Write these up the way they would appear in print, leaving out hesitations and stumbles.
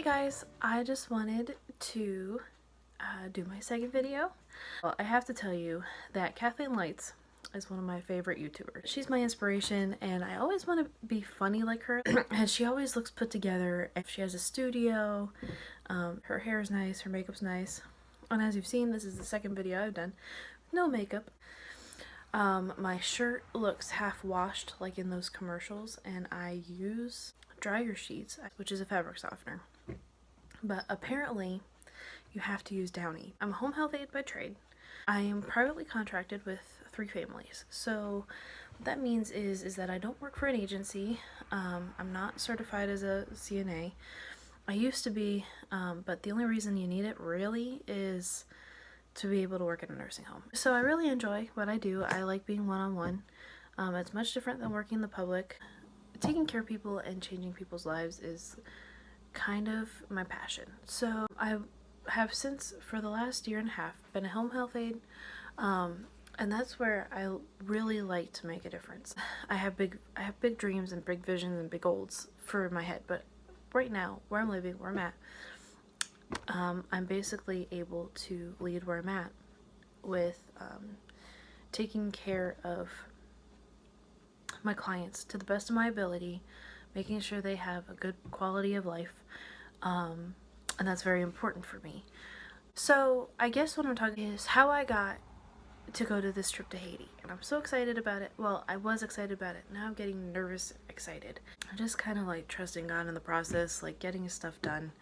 Hey guys, I just wanted to do my second video. Well, I have to tell you that Kathleen Lights is one of my favorite YouTubers. She's my inspiration and I always want to be funny like her and she always looks put together. She has a studio, her hair is nice, her makeup's nice, and as you've seen, this is the second video I've done no makeup. My shirt looks half washed like in those commercials and I use dryer sheets, which is a fabric softener. But apparently you have to use Downy. I'm a home health aide by trade. I am privately contracted with 3 families. So what that means is that I don't work for an agency. I'm not certified as a CNA. I used to be, but the only reason you need it really is to be able to work in a nursing home. So I really enjoy what I do. I like being one-on-one. It's much different than working in the public. Taking care of people and changing people's lives is kind of my passion. So I have since, for the last year and a half, been a home health aide, and that's where I really like to make a difference. I have big dreams and big visions and big goals for my head, but right now, where I'm living, where I'm at, I'm basically able to lead where I'm at with taking care of my clients to the best of my ability, making sure they have a good quality of life, and that's very important for me. So I guess what I'm talking is how I got to go to this trip to Haiti, and I'm so excited about it. Well, I was excited about it. Now I'm getting nervous excited. I'm just kind of like trusting God in the process, like getting his stuff done.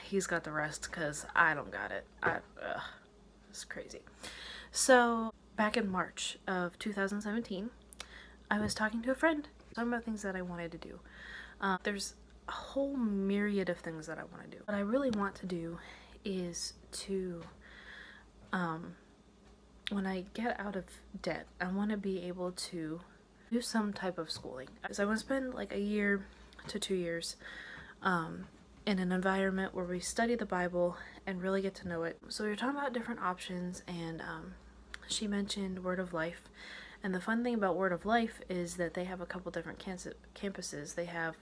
He's got the rest because I don't got it. It's crazy. So back in March of 2017, I was talking to a friend, talking about things that I wanted to do. There's a whole myriad of things that I want to do. What I really want to do is to, when I get out of debt, I want to be able to do some type of schooling. So I want to spend like a year to 2 years in an environment where we study the Bible and really get to know it. So we were talking about different options, and she mentioned Word of Life. And the fun thing about Word of Life is that they have a couple different campuses. They have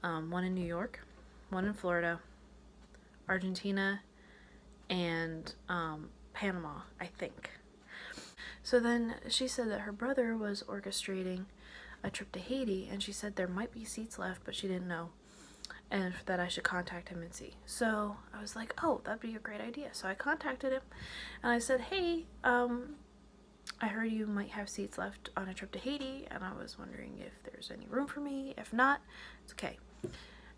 one in New York, one in Florida, Argentina, and Panama, I think. So then she said that her brother was orchestrating a trip to Haiti, and she said there might be seats left, but she didn't know, and that I should contact him and see. So I was like, oh, that'd be a great idea. So I contacted him, and I said, hey, I heard you might have seats left on a trip to Haiti, and I was wondering if there's any room for me. If not, it's okay.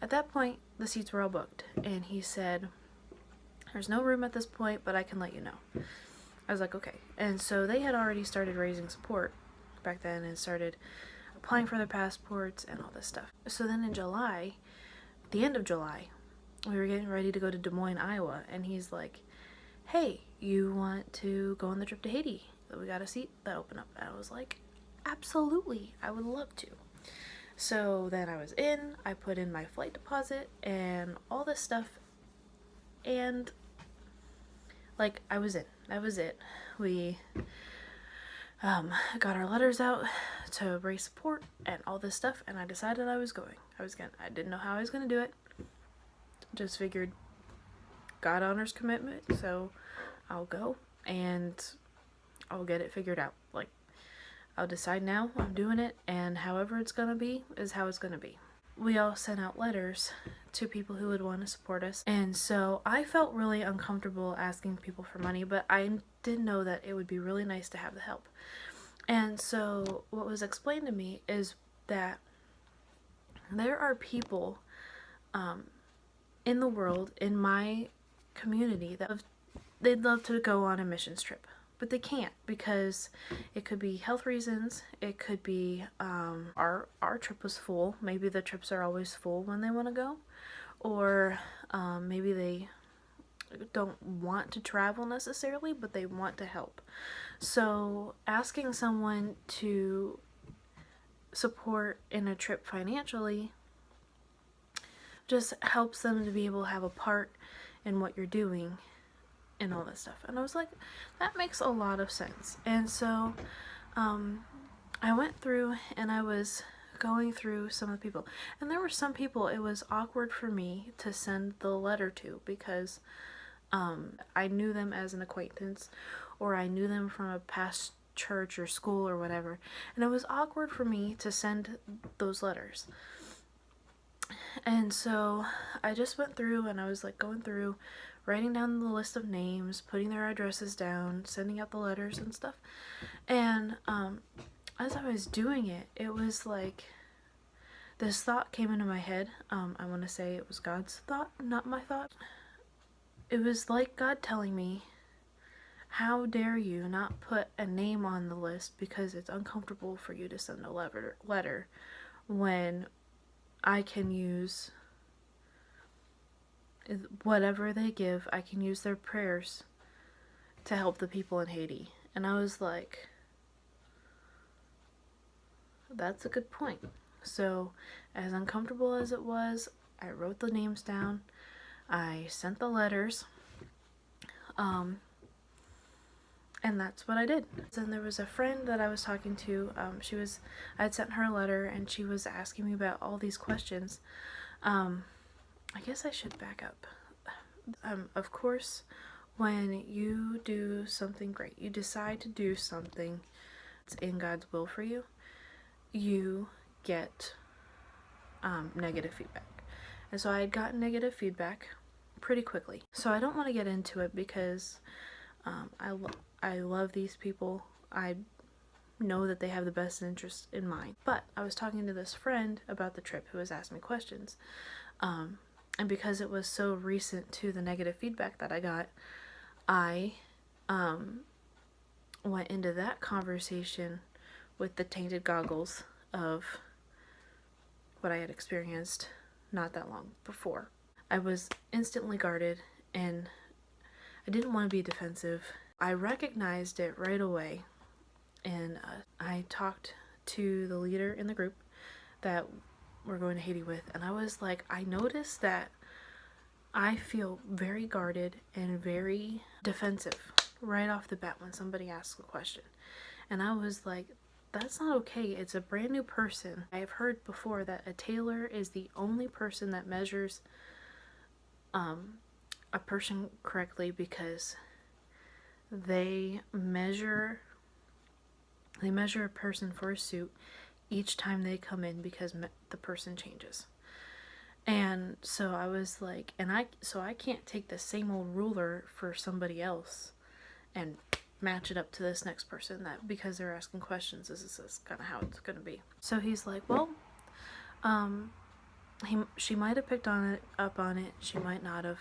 At that point, the seats were all booked, and he said, there's no room at this point, but I can let you know. I was like, okay. And so they had already started raising support back then and started applying for their passports and all this stuff. So then in July, the end of July, we were getting ready to go to Des Moines, Iowa, and he's like, hey, you want to go on the trip to Haiti? We got a seat that opened up. And I was like, absolutely, I would love to. So then I was in, I put in my flight deposit and all this stuff, and like I was in. That was it. We got our letters out to raise support and all this stuff, and I decided I was going. I didn't know how I was gonna do it. Just figured God honors commitment, so I'll go and I'll get it figured out. Like, I'll decide now I'm doing it, and however it's gonna be is how it's gonna be. We all sent out letters to people who would want to support us, and so I felt really uncomfortable asking people for money, but I did know that it would be really nice to have the help. And so what was explained to me is that there are people in the world, in my community, that they'd love to go on a missions trip, but they can't because it could be health reasons. It could be our trip was full. Maybe the trips are always full when they want to go, or maybe they don't want to travel necessarily, but they want to help. So asking someone to support in a trip financially just helps them to be able to have a part in what you're doing and all this stuff. And I was like, that makes a lot of sense. And so I went through and I was going through some of the people, and there were some people it was awkward for me to send the letter to because I knew them as an acquaintance, or I knew them from a past church or school or whatever, and it was awkward for me to send those letters. And so I just went through and I was like going through, writing down the list of names, putting their addresses down, sending out the letters and stuff. And as I was doing it, it was like this thought came into my head. I want to say it was God's thought, not my thought. It was like God telling me, how dare you not put a name on the list because it's uncomfortable for you to send a letter when I can use whatever they give, I can use their prayers to help the people in Haiti. And I was like, that's a good point. So, as uncomfortable as it was, I wrote the names down, I sent the letters, and that's what I did. Then there was a friend that I was talking to, I had sent her a letter, and she was asking me about all these questions. I guess I should back up. Of course, when you do something great, you decide to do something that's in God's will for you, you get negative feedback. And so I had gotten negative feedback pretty quickly. So I don't want to get into it because I love these people. I know that they have the best interest in mind. But I was talking to this friend about the trip who was asking me questions. And because it was so recent to the negative feedback that I got, I went into that conversation with the tainted goggles of what I had experienced not that long before. I was instantly guarded, and I didn't want to be defensive. I recognized it right away, and I talked to the leader in the group that we're going to Haiti with, and I was like, I noticed that I feel very guarded and very defensive right off the bat when somebody asks a question. And I was like, that's not okay. It's a brand new person. I have heard before that a tailor is the only person that measures a person correctly because they measure a person for a suit each time they come in because the person changes. And so I was like, I can't take the same old ruler for somebody else and match it up to this next person that because they're asking questions, this is kind of how it's going to be. So he's like, well, she might have picked up on it, she might not have.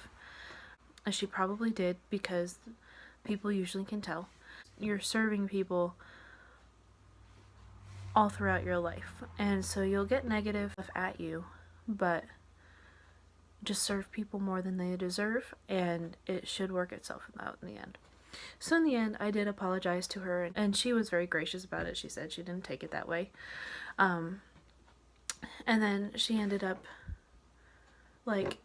She probably did because people usually can tell. You're serving people all throughout your life, and so you'll get negative at you, but just serve people more than they deserve, and it should work itself out in the end. So in the end, I did apologize to her, and she was very gracious about it. She said she didn't take it that way. And then she ended up, like,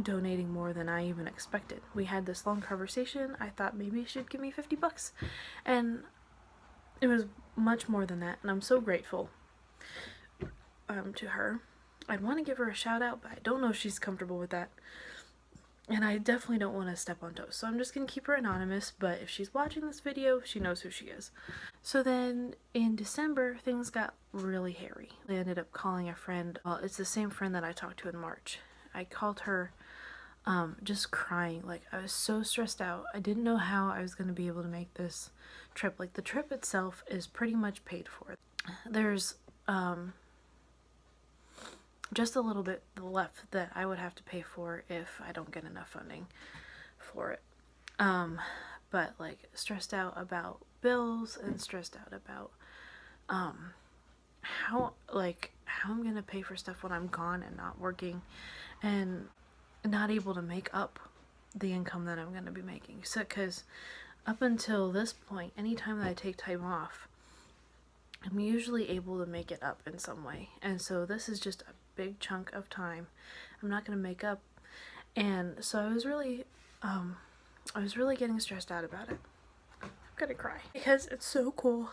donating more than I even expected. We had this long conversation. I thought maybe she'd give me $50, and it was much more than that, and I'm so grateful to her. I'd want to give her a shout out, but I don't know if she's comfortable with that. And I definitely don't want to step on toes. So I'm just going to keep her anonymous, but if she's watching this video, she knows who she is. So then in December, things got really hairy. I ended up calling a friend. Well, it's the same friend that I talked to in March. I called her just crying. Like, I was so stressed out. I didn't know how I was going to be able to make this trip. Like, the trip itself is pretty much paid for. There's just a little bit left that I would have to pay for if I don't get enough funding for it. But like stressed out about bills and stressed out about how I'm gonna pay for stuff when I'm gone and not working and not able to make up the income that I'm gonna be making. So because up until this point, anytime that I take time off, I'm usually able to make it up in some way, and so this is just a big chunk of time I'm not going to make up. And so I was really getting stressed out about it. I'm gonna cry because it's so cool.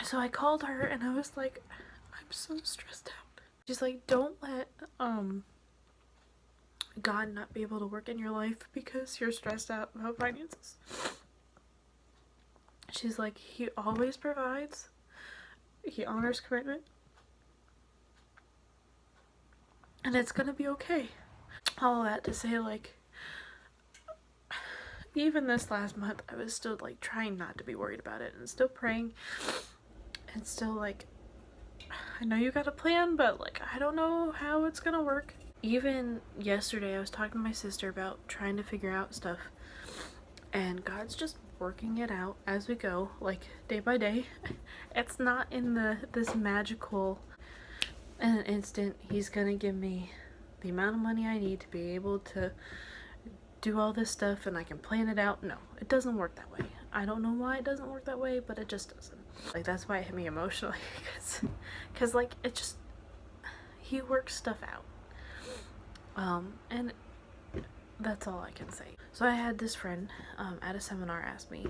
So I called her and I was like, I'm so stressed out. She's like, don't let God not be able to work in your life because you're stressed out about finances. She's like, he always provides. He honors commitment. And it's gonna be okay. All that to say, like, even this last month, I was still, like, trying not to be worried about it and still praying and still, like, I know you got a plan, but, like, I don't know how it's gonna work. Even yesterday, I was talking to my sister about trying to figure out stuff, and God's just working it out as we go, like, day by day. It's not in this magical, in an instant, he's gonna give me the amount of money I need to be able to do all this stuff and I can plan it out. No, it doesn't work that way. I don't know why it doesn't work that way, but it just doesn't. Like, that's why it hit me emotionally, because like, it just, he works stuff out. And that's all I can say. So I had this friend at a seminar ask me,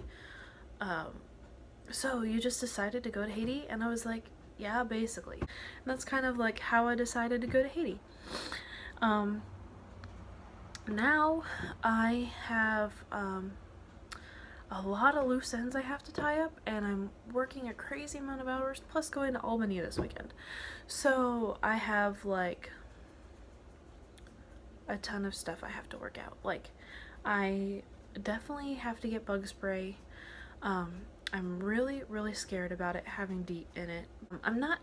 so you just decided to go to Haiti? And I was like, yeah, basically. And that's kind of like how I decided to go to Haiti. Now I have a lot of loose ends I have to tie up, and I'm working a crazy amount of hours, plus going to Albany this weekend. So I have like a ton of stuff I have to work out. Like, I definitely have to get bug spray. I'm really scared about it having DEET in it. I'm not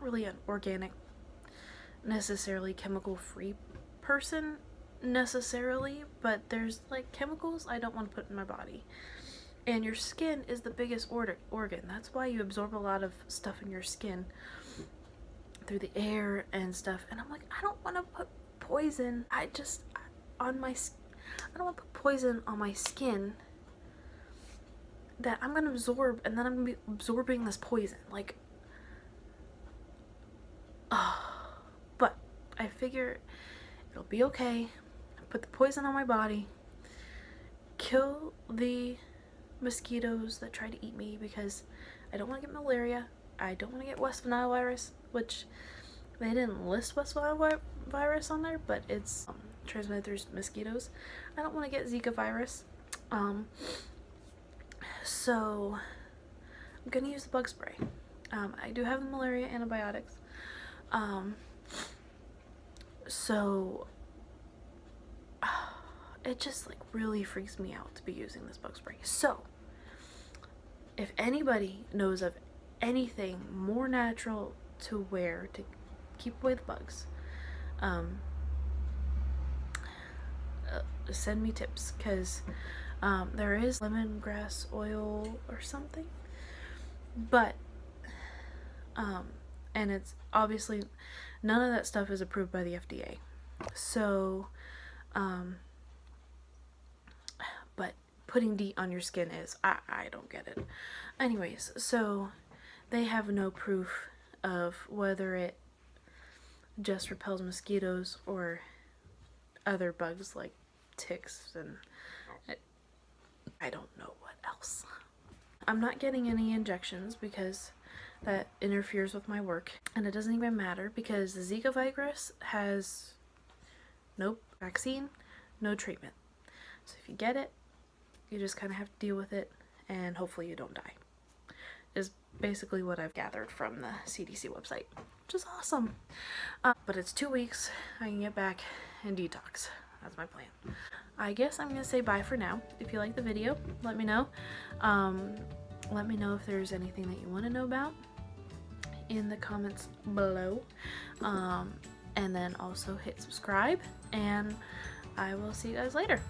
really an organic, necessarily chemical free person necessarily, but there's like chemicals I don't want to put in my body. And your skin is the biggest organ. That's why you absorb a lot of stuff in your skin through the air and stuff. And I'm like, I don't want to put poison. I don't want to put poison on my skin that I'm gonna absorb, and then I'm gonna be absorbing this poison. Like, but I figure it'll be okay. Put the poison on my body, kill the mosquitoes that try to eat me, because I don't want to get malaria. I don't want to get West Nile virus, which they didn't list West Nile virus on there, but it's transmitted through mosquitoes. I don't want to get Zika virus. So I'm gonna use the bug spray. I do have the malaria antibiotics. So it just like really freaks me out to be using this bug spray. So if anybody knows of anything more natural to wear to keep away the bugs, send me tips, because there is lemongrass oil or something, but and it's obviously none of that stuff is approved by the FDA. So but putting DEET on your skin is, I don't get it. Anyways, so they have no proof of whether it just repels mosquitoes or other bugs like ticks, and I don't know what else. I'm not getting any injections because that interferes with my work, and it doesn't even matter because the Zika virus has no vaccine, no treatment. So if you get it, you just kind of have to deal with it, and hopefully you don't die, is basically what I've gathered from the CDC website, which is awesome. But it's 2 weeks. I can get back and detox. That's my plan. I guess I'm gonna say bye for now. If you like the video, let me know. Let me know if there's anything that you want to know about in the comments below. And then also hit subscribe, and I will see you guys later.